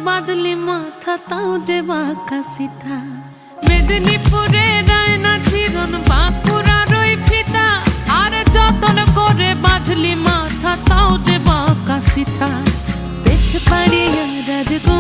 বাদলি মাথা তাও যে বাঁকা সিথা মেদিনীপুরে রায়না চিরন বাঁকুড়ার ওই ফিতা আর যতন করে বাঁধলি মাথা তাও যে বাঁকা সিথা পেছ পাড়িয়া রাজগো